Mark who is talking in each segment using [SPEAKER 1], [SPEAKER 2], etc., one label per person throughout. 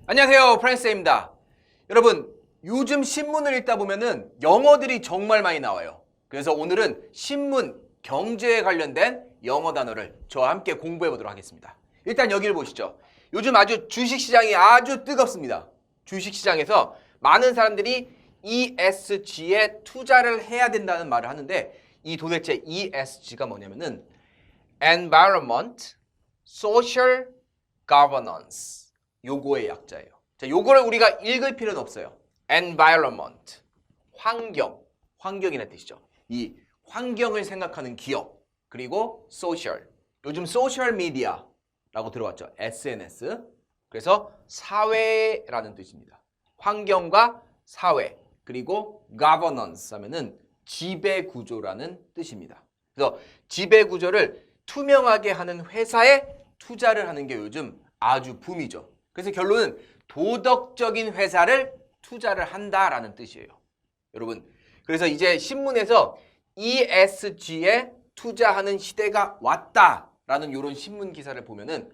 [SPEAKER 1] 안녕하세요, 프랜스입니다. 여러분, 요즘 신문을 읽다 보면은 영어들이 정말 많이 나와요. 그래서 오늘은 신문, 경제에 관련된 영어 단어를 저와 함께 공부해 보도록 하겠습니다. 일단 여기를 보시죠. 요즘 아주 주식시장이 아주 뜨겁습니다. 주식시장에서 많은 사람들이 ESG에 투자를 해야 된다는 말을 하는데 이 도대체 ESG가 뭐냐면은 Environment, Social Governance 요거의 약자예요. 자, 요거를 우리가 읽을 필요는 없어요. Environment, 환경이라는 뜻이죠. 이 환경을 생각하는 기업, 그리고 Social, 요즘 소셜 미디어라고 들어왔죠. SNS, 그래서 사회라는 뜻입니다. 환경과 사회, 그리고 Governance 하면은 지배구조라는 뜻입니다. 그래서 지배구조를 투명하게 하는 회사에 투자를 하는 게 요즘 아주 붐이죠. 그래서 결론은 도덕적인 회사를 투자를 한다라는 뜻이에요. 여러분, 그래서 이제 신문에서 ESG에 투자하는 시대가 왔다라는 이런 신문 기사를 보면은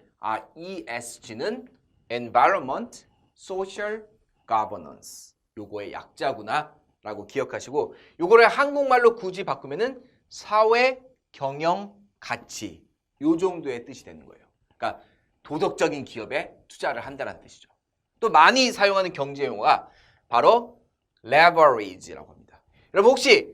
[SPEAKER 1] ESG는 Environment, Social Governance 요거의 약자구나 라고 기억하시고 요거를 한국말로 굳이 바꾸면은 사회, 경영, 가치 요 정도의 뜻이 되는 거예요. 그러니까 도덕적인 기업에 투자를 한다는 뜻이죠. 또 많이 사용하는 경제 용어가 바로 leverage라고 합니다. 여러분 혹시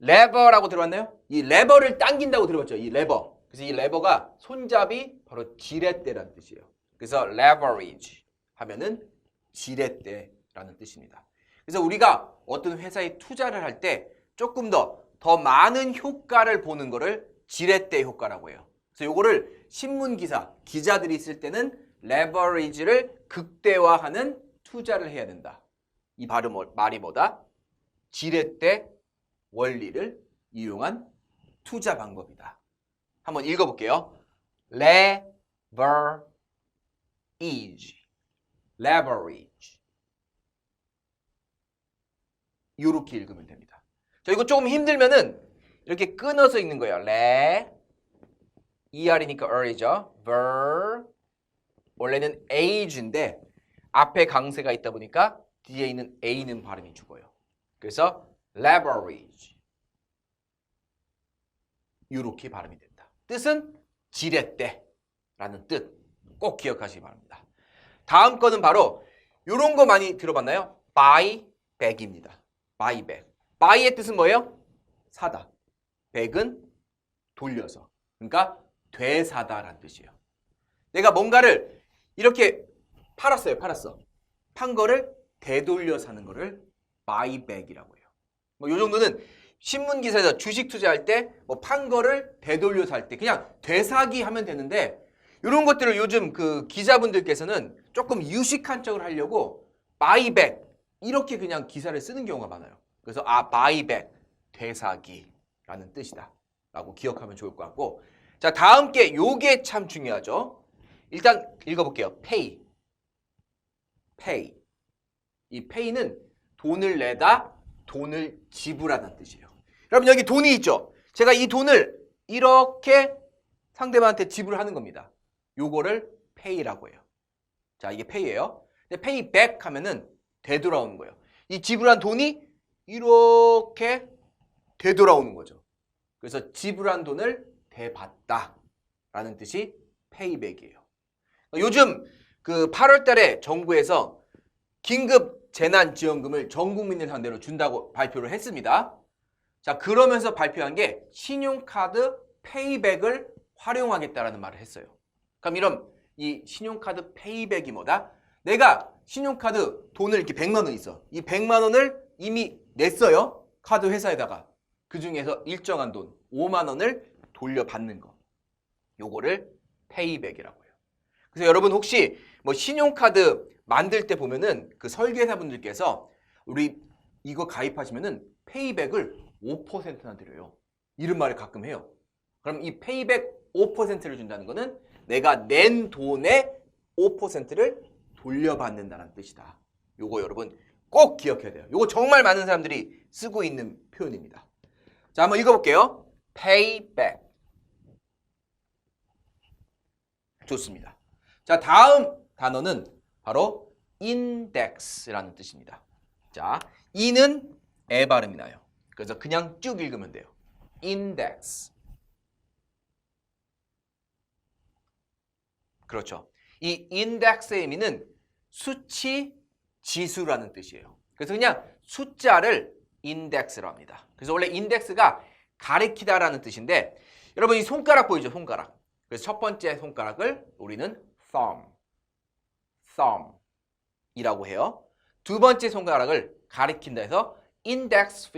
[SPEAKER 1] 레버라고 들어봤나요? 이 레버를 당긴다고 들어봤죠? 이 레버. 그래서 이 레버가 손잡이 바로 지렛대라는 뜻이에요. 그래서 leverage 하면은 지렛대라는 뜻입니다. 그래서 우리가 어떤 회사에 투자를 할 때 조금 더 많은 효과를 보는 거를 지렛대 효과라고 해요. 그래서 요거를 신문 기사, 기자들이 쓸 때는 레버리지를 극대화하는 투자를 해야 된다. 이 말이 뭐다? 지렛대 원리를 이용한 투자 방법이다. 한번 읽어볼게요. leverage. 이렇게 읽으면 됩니다. 자, 이거 조금 힘들면은 이렇게 끊어서 읽는 거예요. ER이니까 R이죠. 원래는 age인데 앞에 강세가 있다 보니까 뒤에 있는 a는 발음이 죽어요. 그래서 leverage 이렇게 발음이 된다. 뜻은 지렛대라는 뜻 꼭 기억하시기 바랍니다. 다음 거는 바로 이런 거 많이 들어봤나요? buy back입니다. buy back. buy의 뜻은 뭐예요? 사다. back은 돌려서. 그러니까 되사다라는 뜻이에요. 내가 뭔가를 이렇게 팔았어. 판 거를 되돌려 사는 거를 buy back이라고 해요. 뭐 요 정도는 신문 기사에서 주식 투자할 때 뭐 판 거를 되돌려 살 때 그냥 되사기 하면 되는데 이런 것들을 요즘 그 기자분들께서는 조금 유식한 척을 하려고 buy back 이렇게 그냥 기사를 쓰는 경우가 많아요. 그래서 buy back 되사기라는 뜻이다 라고 기억하면 좋을 것 같고, 자, 다음 게 요게 참 중요하죠. 일단 읽어볼게요. pay. 이 pay는 돈을 내다, 돈을 지불하다는 뜻이에요. 여러분 여기 돈이 있죠. 제가 이 돈을 이렇게 상대방한테 지불하는 겁니다. 요거를 pay라고 해요. 자, 이게 pay예요. 근데 pay back 하면은 되돌아오는 거예요. 이 지불한 돈이 이렇게 되돌아오는 거죠. 그래서 지불한 돈을 되받다 라는 뜻이 payback이에요. 요즘 그 8월 달에 정부에서 긴급 재난지원금을 전 국민을 상대로 준다고 발표를 했습니다. 자, 그러면서 발표한 게 신용카드 페이백을 활용하겠다라는 말을 했어요. 그럼 이런 이 신용카드 페이백이 뭐다? 내가 신용카드 돈을 이렇게 100만 원 있어. 이 100만 원을 이미 냈어요. 카드 회사에다가. 그 중에서 일정한 돈 5만 원을 돌려받는 거. 요거를 페이백이라고 해요. 그래서 여러분 혹시 뭐 신용카드 만들 때 보면은 그 설계사분들께서 우리 이거 가입하시면은 페이백을 5%나 드려요. 이런 말을 가끔 해요. 그럼 이 페이백 5%를 준다는 거는 내가 낸 돈의 5%를 돌려받는다는 뜻이다. 요거 여러분 꼭 기억해야 돼요. 요거 정말 많은 사람들이 쓰고 있는 표현입니다. 자, 한번 읽어볼게요. payback. 좋습니다. 자, 다음 단어는 바로 index라는 뜻입니다. 자, 이는 에 발음이 나요. 그래서 그냥 쭉 읽으면 돼요. index. 그렇죠. 이 index의 의미는 수치, 지수라는 뜻이에요. 그래서 그냥 숫자를 index로 합니다. 그래서 원래 index가 가리키다라는 뜻인데 여러분 이 손가락 보이죠? 손가락. 그래서 첫 번째 손가락을 우리는 thumb이라고 해요. 두 번째 손가락을 가리킨다 해서 index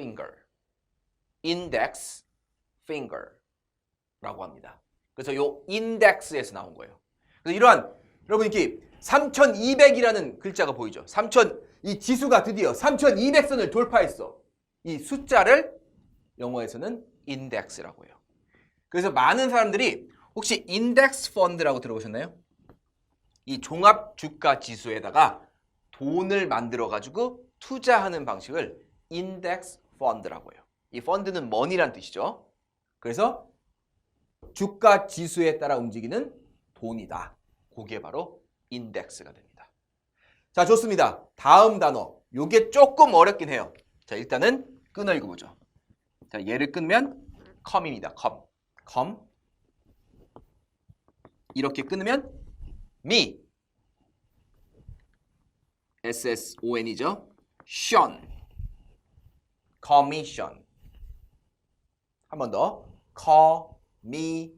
[SPEAKER 1] finger라고 합니다. 그래서 요 index에서 나온 거예요. 그래서 이러한 여러분 이렇게 3200이라는 글자가 보이죠? 이 지수가 드디어 3200선을 돌파했어. 이 숫자를 영어에서는 index라고 해요. 그래서 많은 사람들이 혹시 인덱스 펀드라고 들어보셨나요? 이 종합 주가 지수에다가 돈을 만들어 가지고 투자하는 방식을 인덱스 펀드라고 해요. 이 펀드는 머니란 뜻이죠. 그래서 주가 지수에 따라 움직이는 돈이다. 그게 바로 인덱스가 됩니다. 자, 좋습니다. 다음 단어. 요게 조금 어렵긴 해요. 자, 일단은 끊어 읽어보죠. 자, 얘를 끊으면 com입니다. come. 이렇게 끊으면 me. SSON이죠. commission. 한 번 더. commission.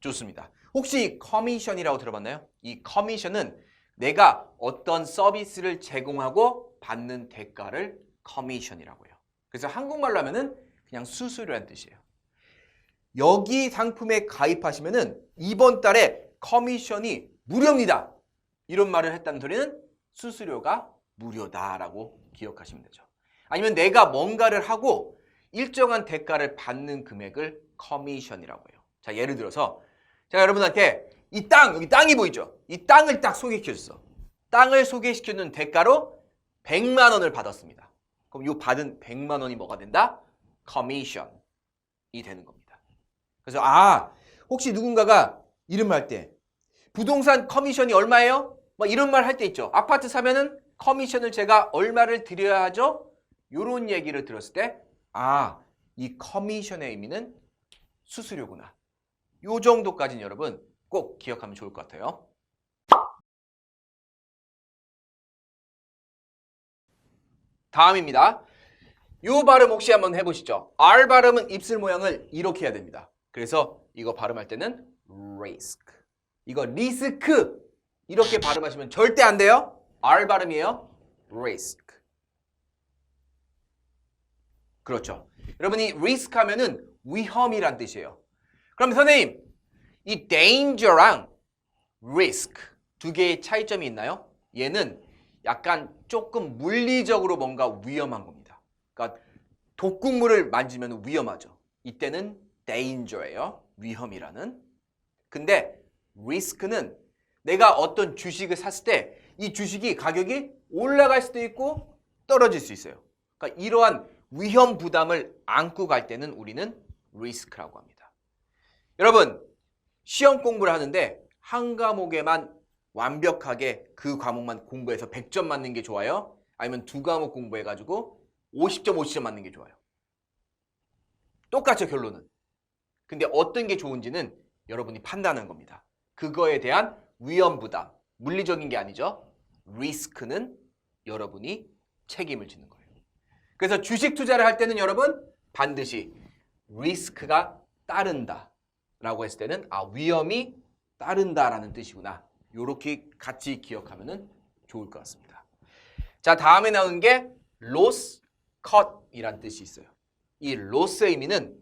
[SPEAKER 1] 좋습니다. 혹시 커미션이라고 들어봤나요? 이 커미션은 내가 어떤 서비스를 제공하고 받는 대가를 커미션이라고 해요. 그래서 한국말로 하면은 그냥 수수료라는 뜻이에요. 여기 상품에 가입하시면은 이번 달에 커미션이 무료입니다. 이런 말을 했다는 소리는 수수료가 무료다라고 기억하시면 되죠. 아니면 내가 뭔가를 하고 일정한 대가를 받는 금액을 커미션이라고 해요. 자, 예를 들어서 제가 여러분한테 이 땅, 여기 땅이 보이죠? 이 땅을 딱 소개시켜줬어. 땅을 소개시켜준 대가로 100만 원을 받았습니다. 그럼 이 받은 100만 원이 뭐가 된다? 커미션이 되는 겁니다. 그래서 혹시 누군가가 이런 말 할 때 부동산 커미션이 얼마예요? 뭐 이런 말 할 때 있죠. 아파트 사면은 커미션을 제가 얼마를 드려야 하죠? 이런 얘기를 들었을 때 이 커미션의 의미는 수수료구나. 요 정도까지는 여러분 꼭 기억하면 좋을 것 같아요. 다음입니다. 요 발음 혹시 한번 해보시죠. R 발음은 입술 모양을 이렇게 해야 됩니다. 그래서 이거 발음할 때는 risk. 이거 리스크 이렇게 발음하시면 절대 안 돼요. R 발음이에요. risk. 그렇죠. 여러분이 risk 하면은 위험이란 뜻이에요. 그럼 선생님, 이 danger랑 risk 두 개의 차이점이 있나요? 얘는 약간 조금 물리적으로 뭔가 위험한 겁니다. 그러니까 독극물을 만지면 위험하죠. 이때는 danger예요. 위험이라는. 근데 risk는 내가 어떤 주식을 샀을 때 이 주식이 가격이 올라갈 수도 있고 떨어질 수 있어요. 그러니까 이러한 위험 부담을 안고 갈 때는 우리는 risk라고 합니다. 여러분, 시험 공부를 하는데 한 과목에만 완벽하게 그 과목만 공부해서 100점 맞는 게 좋아요? 아니면 두 과목 공부해가지고 50점, 50점 맞는 게 좋아요? 똑같죠, 결론은. 근데 어떤 게 좋은지는 여러분이 판단하는 겁니다. 그거에 대한 위험 부담, 물리적인 게 아니죠. 리스크는 여러분이 책임을 지는 거예요. 그래서 주식 투자를 할 때는 여러분 반드시 리스크가 따른다 라고 했을 때는 위험이 따른다라는 뜻이구나. 요렇게 같이 기억하면 좋을 것 같습니다. 자, 다음에 나오는 게 loss, cut이라는 뜻이 있어요. 이 loss의 의미는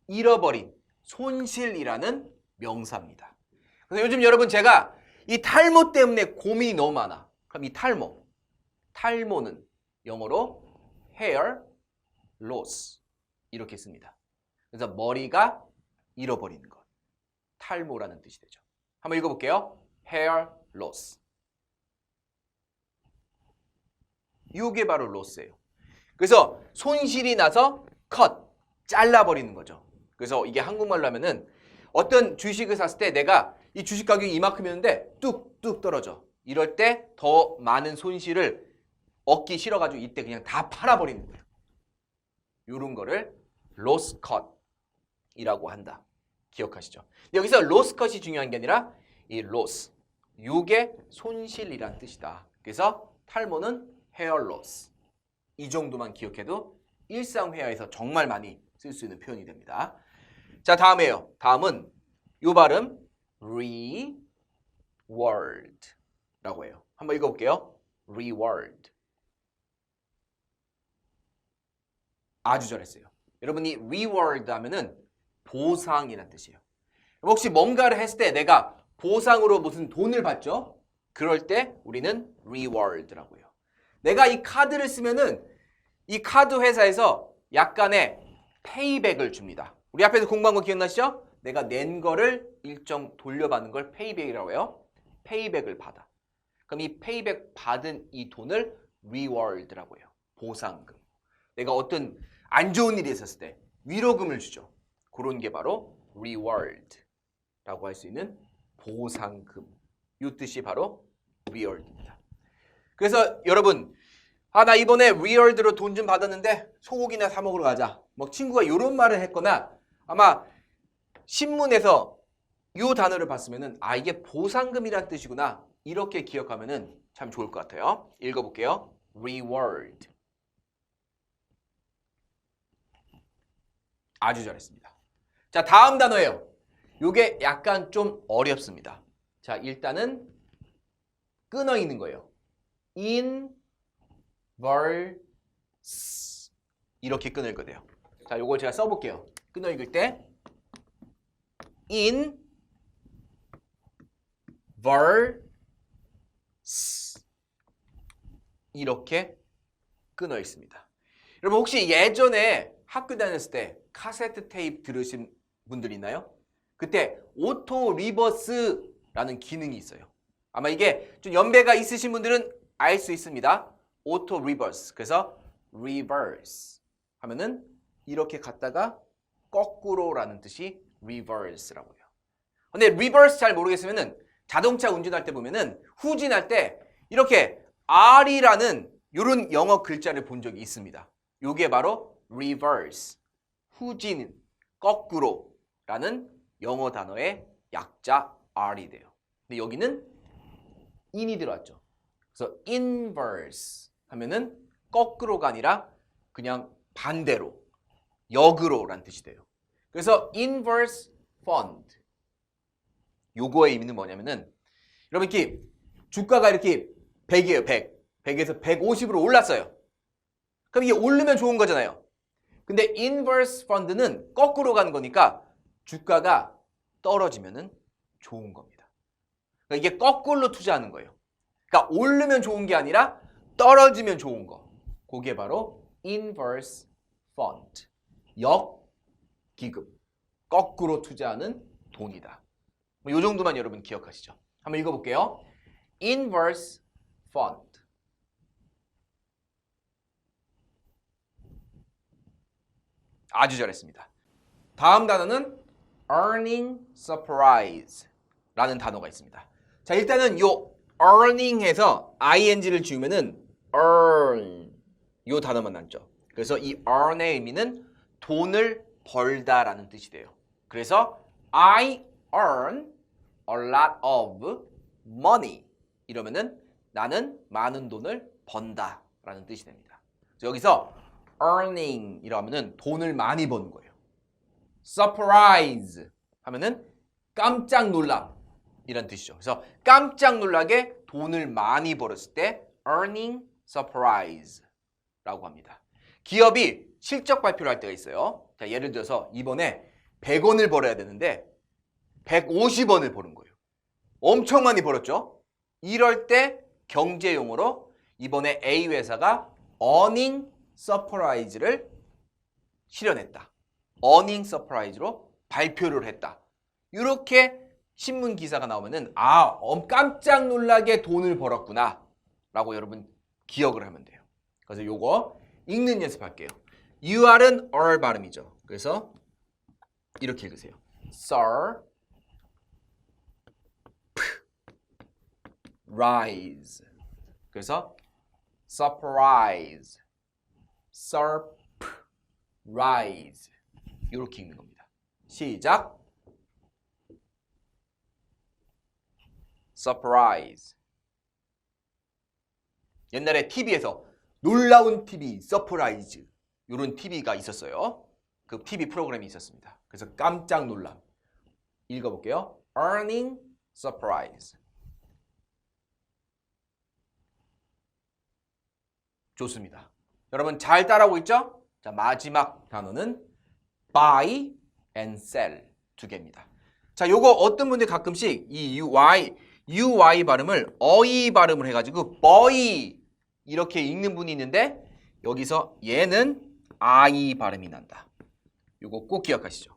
[SPEAKER 1] 잃어버린, 손실이라는 명사입니다. 그래서 요즘 여러분 제가 이 탈모 때문에 고민이 너무 많아. 그럼 이 탈모는 영어로 hair loss 이렇게 씁니다. 그래서 머리가 잃어버리는 것. 탈모라는 뜻이 되죠. 한번 읽어볼게요. hair loss. 이게 바로 loss예요. 그래서 손실이 나서 cut, 잘라버리는 거죠. 그래서 이게 한국말로 하면은 어떤 주식을 샀을 때 내가 이 주식 가격이 이만큼이었는데 뚝뚝 떨어져. 이럴 때 더 많은 손실을 얻기 싫어가지고 이때 그냥 다 팔아버리는 거예요. 이런 거를 loss cut이라고 한다. 기억하시죠? 여기서 loss cut이 중요한 게 아니라 이 loss, 요게 손실이란 뜻이다. 그래서 탈모는 hair loss. 이 정도만 기억해도 일상 회화에서 정말 많이 쓸 수 있는 표현이 됩니다. 자, 다음에요. 다음은 요 발음 reward라고 해요. 한번 읽어볼게요. reward. 아주 잘했어요. 여러분이 reward 하면은 보상이라는 뜻이에요. 혹시 뭔가를 했을 때 내가 보상으로 무슨 돈을 받죠? 그럴 때 우리는 reward라고 해요. 내가 이 카드를 쓰면은 이 카드 회사에서 약간의 페이백을 줍니다. 우리 앞에서 공부한 거 기억나시죠? 내가 낸 거를 일정 돌려받는 걸 페이백이라고 해요. 페이백을 받아. 그럼 이 페이백 받은 이 돈을 reward라고 해요. 보상금. 내가 어떤 안 좋은 일이 있었을 때 위로금을 주죠. 그런 게 바로 reward라고 할 수 있는 보상금. 이 뜻이 바로 reward입니다. 그래서 여러분, 나 이번에 reward로 돈 좀 받았는데 소고기나 사 먹으러 가자. 뭐 친구가 이런 말을 했거나 아마 신문에서 이 단어를 봤으면은 이게 보상금이란 뜻이구나. 이렇게 기억하면은 참 좋을 것 같아요. 읽어볼게요. reward. 아주 잘했습니다. 자, 다음 단어예요. 요게 약간 좀 어렵습니다. 자, 일단은 끊어 있는 거예요. inverse. 이렇게 끊어 읽어야 돼요. 자, 요걸 제가 써볼게요. 끊어 읽을 때 inverse. 이렇게 끊어 있습니다. 여러분 혹시 예전에 학교 다녔을 때 카세트 테이프 들으신 분들 있나요? 그때 오토 리버스라는 기능이 있어요. 아마 이게 좀 연배가 있으신 분들은 알 수 있습니다. 오토 리버스. 그래서 reverse 하면은 이렇게 갔다가 거꾸로라는 뜻이 reverse라고 해요. 근데 reverse 잘 모르겠으면은 자동차 운전할 때 보면은 후진할 때 이렇게 R이라는 이런 영어 글자를 본 적이 있습니다. 이게 바로 reverse, 후진, 거꾸로라는 영어 단어의 약자 R이 돼요. 근데 여기는 in이 들어왔죠. 그래서 inverse 하면은 거꾸로가 아니라 그냥 반대로, 역으로라는 뜻이 돼요. 그래서 inverse fund. 요거의 의미는 뭐냐면은 여러분 이렇게 주가가 이렇게 100이에요. 100. 100에서 150으로 올랐어요. 그럼 이게 오르면 좋은 거잖아요. 근데 inverse fund는 거꾸로 가는 거니까 주가가 떨어지면은 좋은 겁니다. 그러니까 이게 거꾸로 투자하는 거예요. 그러니까 오르면 좋은 게 아니라 떨어지면 좋은 거. 그게 바로 inverse fund. 역기금. 거꾸로 투자하는 돈이다. 이 정도만 여러분 기억하시죠. 한번 읽어볼게요. inverse fund. 아주 잘했습니다. 다음 단어는 earning surprise라는 단어가 있습니다. 자, 일단은 요 earning에서 ing를 지우면은 earn 요 단어만 남죠. 그래서 이 earn의 의미는 돈을 벌다라는 뜻이 돼요. 그래서 I earn a lot of money 이러면은 나는 많은 돈을 번다라는 뜻이 됩니다. 그래서 여기서 earning이라고 하면은 돈을 많이 버는 거예요. surprise 하면은 깜짝 놀람 이런 뜻이죠. 그래서 깜짝 놀라게 돈을 많이 벌었을 때 earning surprise라고 합니다. 기업이 실적 발표를 할 때가 있어요. 자, 예를 들어서 이번에 100원을 벌어야 되는데 150원을 버는 거예요. 엄청 많이 벌었죠? 이럴 때 경제용어로 이번에 A 회사가 earning surprise를 실현했다. earning surprise로 발표를 했다. 이렇게 신문 기사가 나오면은 깜짝 놀라게 돈을 벌었구나 라고 여러분 기억을 하면 돼요. 그래서 요거 읽는 연습할게요. UR은 R 발음이죠. 그래서 이렇게 읽으세요. surprise. 그래서 surprise, surprise 이렇게 읽는 겁니다. 시작. surprise. 옛날에 TV에서 놀라운 TV, 서프라이즈 이런 TV가 있었어요. 그 TV 프로그램이 있었습니다. 그래서 깜짝 놀람. 읽어볼게요. earning surprise. 좋습니다. 여러분 잘 따라오고 있죠? 자, 마지막 단어는 buy and sell 두 개입니다. 자, 요거 어떤 분들 가끔씩 이 UY 발음을 어이 발음을 해가지고 buy 이렇게 읽는 분이 있는데 여기서 얘는 I 발음이 난다. 요거 꼭 기억하시죠.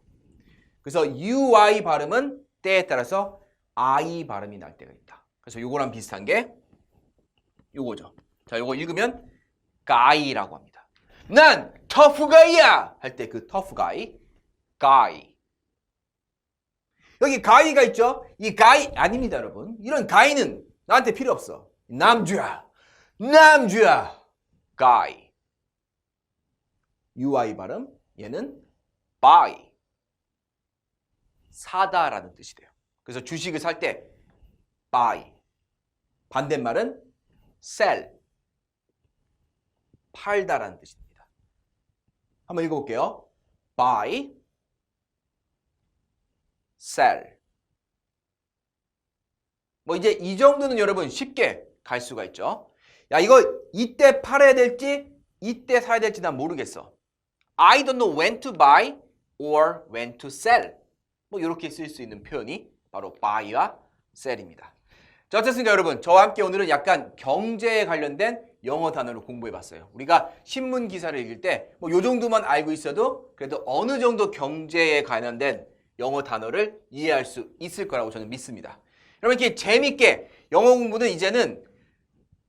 [SPEAKER 1] 그래서 UY 발음은 때에 따라서 I 발음이 날 때가 있다. 그래서 요거랑 비슷한 게 요거죠. 자, 요거 읽으면 guy라고 합니다. 난 tough guy야 할 때 그 tough guy. 여기 guy가 있죠? 이 guy 아닙니다, 여러분. 이런 guy는 나한테 필요 없어. 남주야. guy. UI 발음 얘는 buy. 사다라는 뜻이 돼요. 그래서 주식을 살 때 buy. 반대말은 sell. 팔다라는 뜻입니다. 한번 읽어볼게요. buy, sell. 뭐 이제 이 정도는 여러분 쉽게 갈 수가 있죠. 야, 이거 이때 팔아야 될지 이때 사야 될지 난 모르겠어. I don't know when to buy or when to sell. 뭐 이렇게 쓸 수 있는 표현이 바로 buy와 sell입니다. 자, 어떻습니까 여러분? 저와 함께 오늘은 약간 경제에 관련된 영어 단어를 공부해봤어요. 우리가 신문 기사를 읽을 때 뭐 요 정도만 알고 있어도 그래도 어느 정도 경제에 관련된 영어 단어를 이해할 수 있을 거라고 저는 믿습니다. 여러분 이렇게 재밌게 영어 공부는 이제는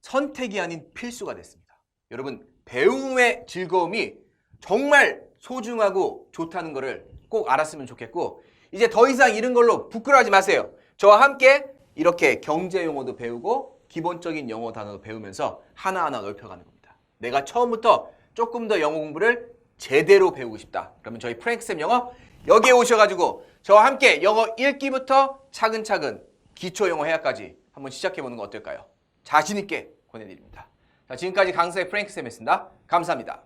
[SPEAKER 1] 선택이 아닌 필수가 됐습니다. 여러분 배움의 즐거움이 정말 소중하고 좋다는 거를 꼭 알았으면 좋겠고 이제 더 이상 이런 걸로 부끄러워하지 마세요. 저와 함께 이렇게 경제 용어도 배우고 기본적인 영어 단어도 배우면서 하나하나 넓혀가는 겁니다. 내가 처음부터 조금 더 영어 공부를 제대로 배우고 싶다. 그러면 저희 프랭크쌤 영어 여기에 오셔가지고 저와 함께 영어 읽기부터 차근차근 기초 영어 회화까지 한번 시작해보는 거 어떨까요? 자신 있게 권해드립니다. 자, 지금까지 강사의 프랭크쌤이었습니다. 감사합니다.